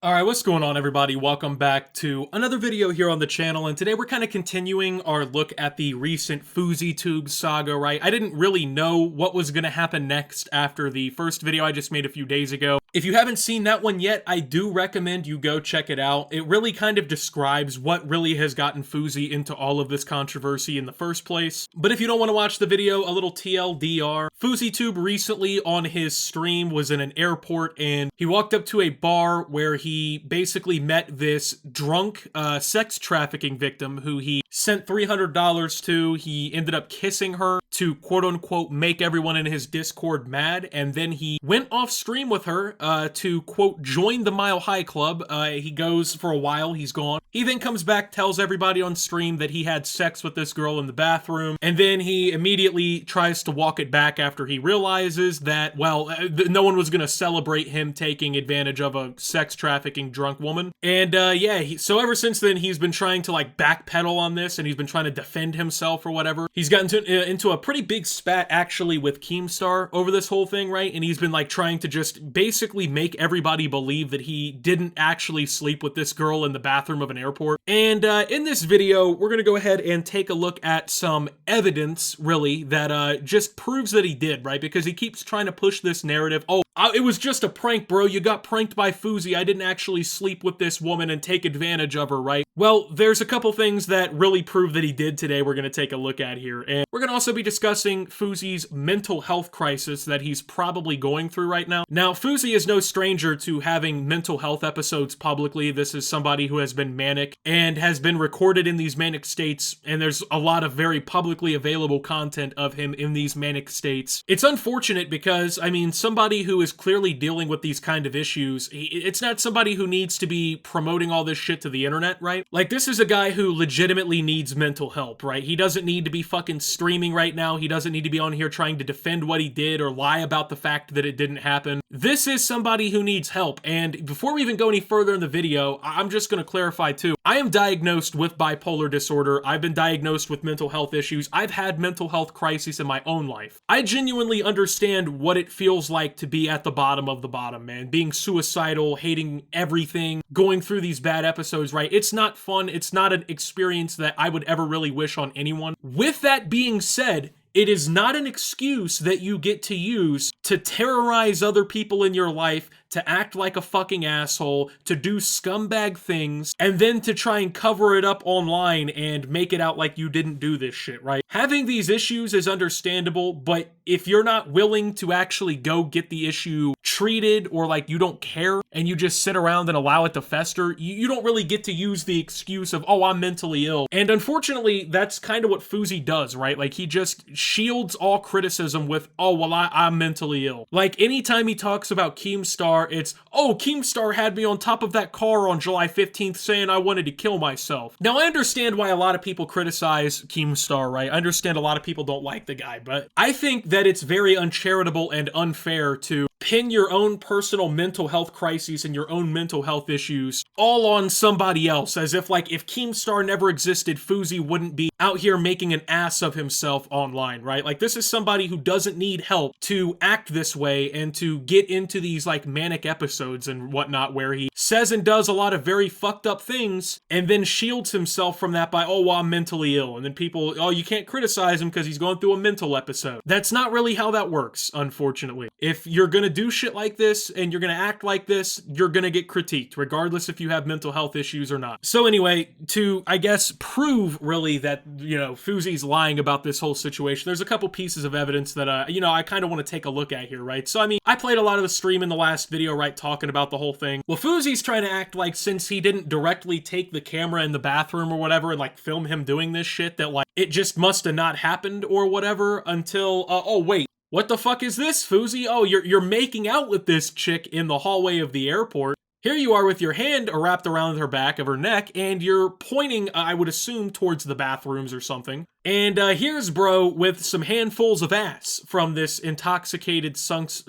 Alright, what's going on everybody? Welcome back to another video here on the channel, and today we're kind of continuing our look at the recent FouseyTube saga, right? I didn't really know what was going to happen next after the first video I just made a few days ago. If you haven't seen that one yet, I do recommend you go check it out. It really kind of describes what really has gotten Fousey into all of this controversy in the first place. But if you don't want to watch the video, a little TLDR. FouseyTube recently on his stream was in an airport, and he walked up to a bar where he basically met this drunk sex trafficking victim who he sent $300 to. He ended up kissing her to quote-unquote make everyone in his Discord mad, and then he went off stream with her to quote join the Mile High Club. He goes for a while, he's gone. He then comes back, tells everybody on stream that he had sex with this girl in the bathroom, and then he immediately tries to walk it back after he realizes that, well, no one was gonna celebrate him taking advantage of a sex trafficking drunk woman. And yeah, so ever since then he's been trying to like backpedal on this, and he's been trying to defend himself or whatever. He's gotten into a pretty big spat actually with Keemstar over this whole thing, right? And he's been like trying to just basically make everybody believe that he didn't actually sleep with this girl in the bathroom of an airport. And in this video, we're gonna go ahead and take a look at some evidence, really, that just proves that he did, right? Because he keeps trying to push this narrative. Oh, it was just a prank, bro. You got pranked by Fousey. I didn't actually sleep with this woman and take advantage of her, right? Well, there's a couple things that really prove that he did today we're gonna take a look at here. And we're gonna also be discussing Fousey's mental health crisis that he's probably going through right now. Now, Fousey is no stranger to having mental health episodes publicly. This is somebody who has been manic and has been recorded in these manic states, and there's a lot of very publicly available content of him in these manic states. It's unfortunate because, I mean, somebody who is clearly dealing with these kind of issues, it's not somebody who needs to be promoting all this shit to the internet, right? Like, this is a guy who legitimately needs mental help, right? He doesn't need to be fucking streaming right now. He doesn't need to be on here trying to defend what he did or lie about the fact that it didn't happen. This is somebody who needs help. And before we even go any further in the video, I'm just going to clarify too. I am diagnosed with bipolar disorder. I've been diagnosed with mental health issues. I've had mental health crises in my own life. I genuinely understand what it feels like to be at the bottom of the bottom, man. Being suicidal, hating everything, going through these bad episodes, right? It's not fun. It's not an experience that I would ever really wish on anyone. With that being said, it is not an excuse that you get to use to terrorize other people in your life, to act like a fucking asshole, to do scumbag things, and then to try and cover it up online and make it out like you didn't do this shit, right? Having these issues is understandable, but if you're not willing to actually go get the issue treated, or like you don't care and you just sit around and allow it to fester, you don't really get to use the excuse of, oh, I'm mentally ill. And unfortunately, that's kind of what Fousey does, right? Like, he just shields all criticism with, oh, well, I'm mentally ill. Like, anytime he talks about Keemstar, it's, oh, Keemstar had me on top of that car on July 15th saying I wanted to kill myself. Now, I understand why a lot of people criticize Keemstar, right? I understand a lot of people don't like the guy, but I think that it's very uncharitable and unfair to pin your own personal mental health crises and your own mental health issues all on somebody else, as if like if Keemstar never existed, Fousey wouldn't be out here making an ass of himself online, right? Like, this is somebody who doesn't need help to act this way and to get into these like manic episodes and whatnot where he says and does a lot of very fucked up things and then shields himself from that by, oh, well, I'm mentally ill. And then people, oh, you can't criticize him because he's going through a mental episode. That's not really how that works, unfortunately. If you're gonna do shit like this and you're gonna act like this, you're gonna get critiqued, regardless if you have mental health issues or not. So anyway, to, I guess, prove really that, you know, Fousey's lying about this whole situation, there's a couple pieces of evidence that, you know, I kind of want to take a look at here, right? So, I mean, I played a lot of the stream in the last video, right, talking about the whole thing. Well, Fousey's trying to act like since he didn't directly take the camera in the bathroom or whatever and, like, film him doing this shit, that, like, it just must have not happened or whatever until, oh, wait. What the fuck is this, Fousey? Oh, you're making out with this chick in the hallway of the airport. Here you are with your hand wrapped around her back of her neck, and you're pointing, I would assume, towards the bathrooms or something. And here's bro with some handfuls of ass from this intoxicated sex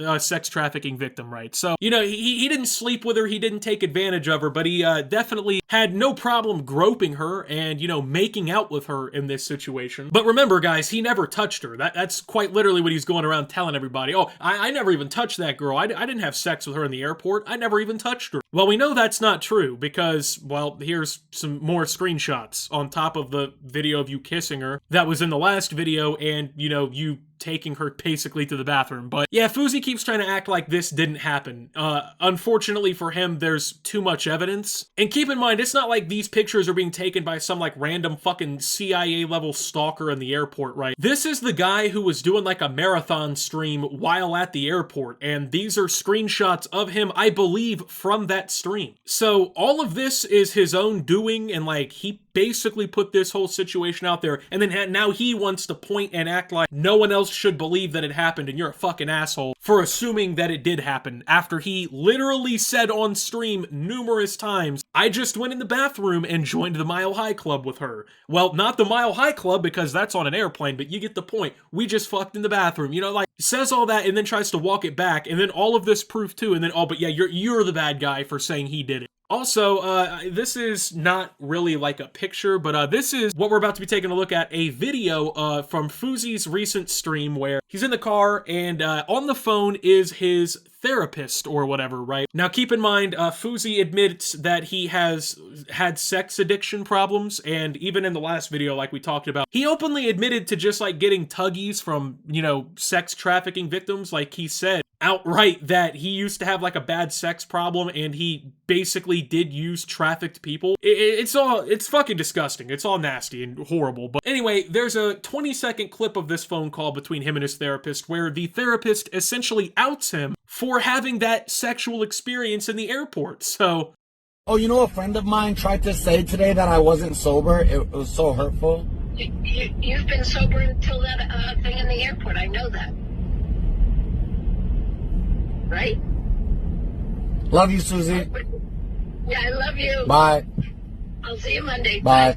trafficking victim, right? So, you know, he didn't sleep with her, he didn't take advantage of her, but he definitely had no problem groping her and, you know, making out with her in this situation. But remember, guys, he never touched her. That's quite literally what he's going around telling everybody. Oh, I never even touched that girl. I didn't have sex with her in the airport. I never even touched her. Well, we know that's not true because, well, here's some more screenshots on top of the video of you kissing her that was in the last video and, you know, you taking her basically to the bathroom. But yeah, Fousey keeps trying to act like this didn't happen. Unfortunately for him, there's too much evidence. And keep in mind, it's not like these pictures are being taken by some like random fucking CIA level stalker in the airport, right? This is the guy who was doing like a marathon stream while at the airport. And these are screenshots of him, I believe, from that stream. So all of this is his own doing, and like he basically put this whole situation out there, and then now he wants to point and act like no one else should believe that it happened, and you're a fucking asshole for assuming that it did happen, after he literally said on stream numerous times, I just went in the bathroom and joined the Mile High Club with her. Well, not the Mile High Club because that's on an airplane, but you get the point. We just fucked in the bathroom. You know, like, says all that and then tries to walk it back, and then all of this proof too, and then, oh, but yeah, you're the bad guy for saying he did it. Also, this is not really like a picture, but this is what we're about to be taking a look at, a video from Fousey's recent stream where he's in the car and on the phone is his therapist or whatever, right? Now, keep in mind, Fousey admits that he has had sex addiction problems, and even in the last video, like we talked about, he openly admitted to just like getting tuggies from, you know, sex trafficking victims. Like he said outright that he used to have like a bad sex problem and he basically did use trafficked people. It's fucking disgusting. It's all nasty and horrible. But anyway, there's a 20-second clip of this phone call between him and his therapist where the therapist essentially outs him for having that sexual experience in the airport. So, oh, you know, a friend of mine tried to say today that I wasn't sober. It was so hurtful. You've been sober until that thing in the airport. I know that. Right? Love you, Susie. Yeah, I love you. Bye. I'll see you Monday. Bye.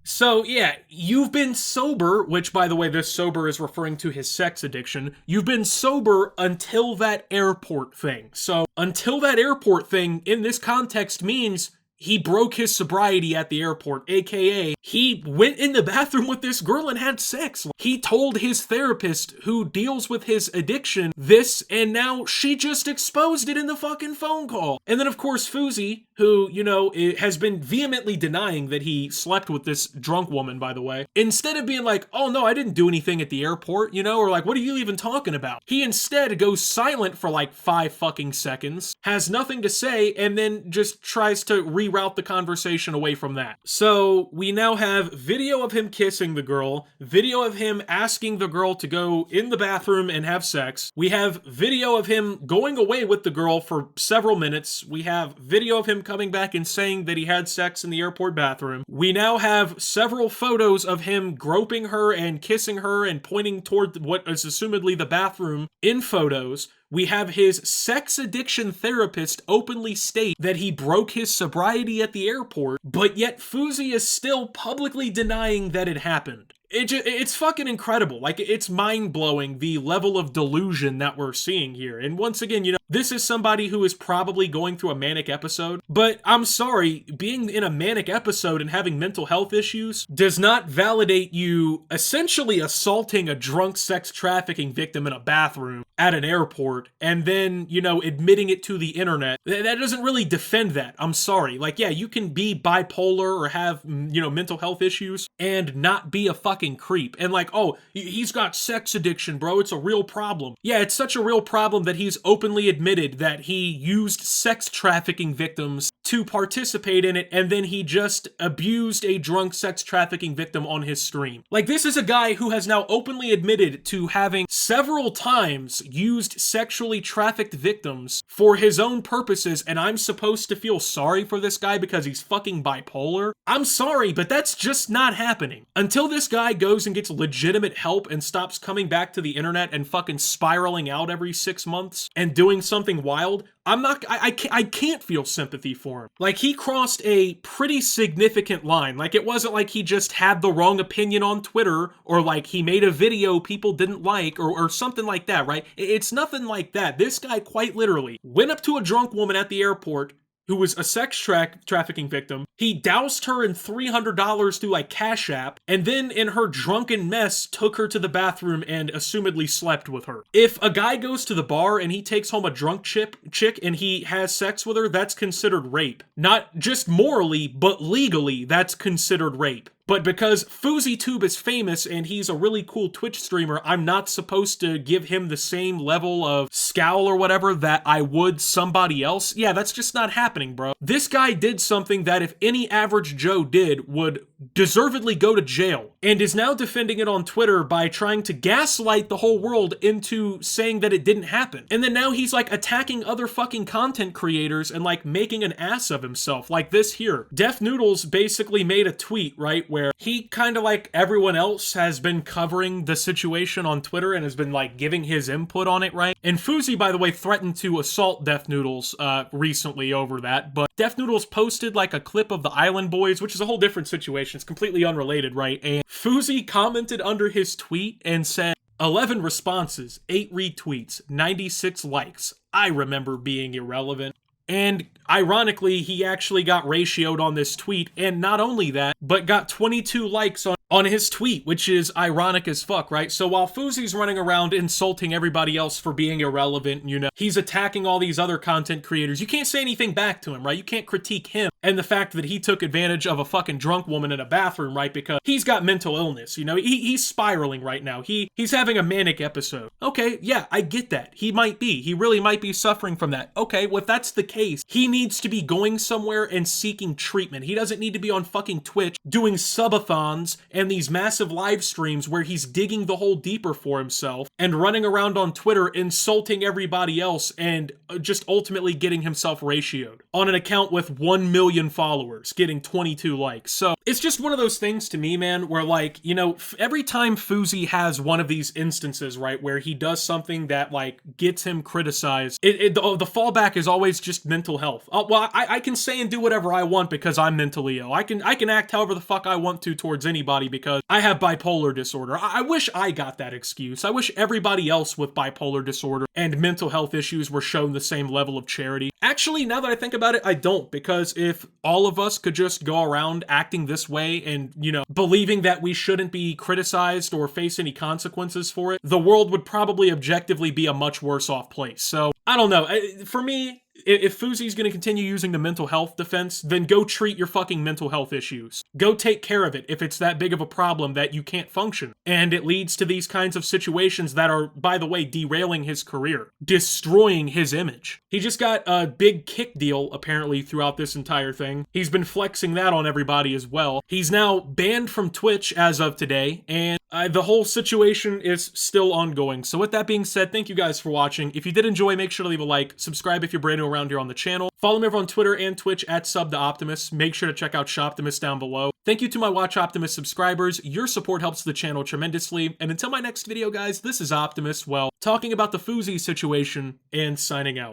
So yeah, you've been sober, which by the way, this sober is referring to his sex addiction. You've been sober until that airport thing. So until that airport thing in this context means he broke his sobriety at the airport, aka he went in the bathroom with this girl and had sex. He told his therapist who deals with his addiction this, and now she just exposed it in the fucking phone call. And then of course Fousey, who, you know, has been vehemently denying that he slept with this drunk woman, by the way, instead of being like, oh no, I didn't do anything at the airport, you know, or like, what are you even talking about? He instead goes silent for like 5 fucking seconds, has nothing to say, and then just tries to reroute the conversation away from that. So we now have video of him kissing the girl, video of him asking the girl to go in the bathroom and have sex. We have video of him going away with the girl for several minutes. We have video of him coming back and saying that he had sex in the airport bathroom. We now have several photos of him groping her and kissing her and pointing toward what is assumedly the bathroom in photos. We have his sex addiction therapist openly state that he broke his sobriety at the airport, but yet Fousey is still publicly denying that it happened. It's fucking incredible. Like, it's mind-blowing the level of delusion that we're seeing here. And once again, you know, this is somebody who is probably going through a manic episode, but I'm sorry, being in a manic episode and having mental health issues does not validate you essentially assaulting a drunk sex trafficking victim in a bathroom at an airport and then, you know, admitting it to the internet. That doesn't really defend that. I'm sorry. Like, yeah, you can be bipolar or have, you know, mental health issues and not be a fucking creep. And like, oh, he's got sex addiction, bro. It's a real problem. Yeah, it's such a real problem that he's openly admitted that he used sex trafficking victims to participate in it, and then he just abused a drunk sex trafficking victim on his stream. Like, this is a guy who has now openly admitted to having several times used sexually trafficked victims for his own purposes, and I'm supposed to feel sorry for this guy because he's fucking bipolar? I'm sorry, but that's just not happening. Until this guy goes and gets legitimate help and stops coming back to the internet and fucking spiraling out every 6 months and doing something wild, I can't feel sympathy for him. Like, he crossed a pretty significant line. Like, it wasn't like he just had the wrong opinion on Twitter, or like he made a video people didn't like, or something like that, right? It's nothing like that. This guy quite literally went up to a drunk woman at the airport who was a sex trafficking victim. He doused her in $300 through like Cash App, and then in her drunken mess took her to the bathroom and assumedly slept with her. If a guy goes to the bar and he takes home a drunk chick and he has sex with her, that's considered rape. Not just morally, but legally, that's considered rape. But because FouseyTube is famous and he's a really cool Twitch streamer, I'm not supposed to give him the same level of scowl or whatever that I would somebody else. Yeah, that's just not happening, bro. This guy did something that if any average Joe did would deservedly go to jail, and is now defending it on Twitter by trying to gaslight the whole world into saying that it didn't happen. And then now he's like attacking other fucking content creators and like making an ass of himself, like this here. Def Noodles basically made a tweet, right, where he kind of like everyone else has been covering the situation on Twitter and has been like giving his input on it, right? And Fousey, by the way, threatened to assault Def Noodles recently over that, but Def Noodles posted like a clip of the Island Boys, which is a whole different situation. It's completely unrelated, right? And Fousey commented under his tweet and said, 11 responses, 8 retweets, 96 likes. I remember being irrelevant. And ironically, he actually got ratioed on this tweet, and not only that, but got 22 likes on his tweet, which is ironic as fuck, right? So while Fousey's running around insulting everybody else for being irrelevant, you know, he's attacking all these other content creators, you can't say anything back to him, right? You can't critique him and the fact that he took advantage of a fucking drunk woman in a bathroom, right? Because he's got mental illness, you know? He's spiraling right now. He's having a manic episode. Okay, yeah, I get that. He might be. He really might be suffering from that. Okay, well, if that's the case, he needs to be going somewhere and seeking treatment. He doesn't need to be on fucking Twitch doing subathons and these massive live streams where he's digging the hole deeper for himself and running around on Twitter insulting everybody else and just ultimately getting himself ratioed on an account with 1 million followers, getting 22 likes. So it's just one of those things to me, man, where like, you know, every time Fousey has one of these instances, right, where he does something that like gets him criticized, the fallback is always just mental health. Well, I can say and do whatever I want because I'm mentally ill. I can act however the fuck I want to towards anybody because I have bipolar disorder. I wish I got that excuse. I wish everybody else with bipolar disorder and mental health issues were shown the same level of charity. Actually, now that I think about it, I don't, because if all of us could just go around acting this way and, you know, believing that we shouldn't be criticized or face any consequences for it, the world would probably objectively be a much worse off place. So, I don't know. For me, if Fousey's going to continue using the mental health defense, then go treat your fucking mental health issues. Go take care of it if it's that big of a problem that you can't function. And it leads to these kinds of situations that are, by the way, derailing his career, destroying his image. He just got a big kick deal, apparently, throughout this entire thing. He's been flexing that on everybody as well. He's now banned from Twitch as of today, and the whole situation is still ongoing. So with that being said, thank you guys for watching. If you did enjoy, make sure to leave a like, subscribe if you're brand new around here on the channel. Follow me over on Twitter and Twitch at @SubTheOptimus. Make sure to check out Shoptimus down below. Thank you to my Watch Optimus subscribers. Your support helps the channel tremendously. And until my next video, guys, this is Optimus, well, talking about the Fousey situation and signing out.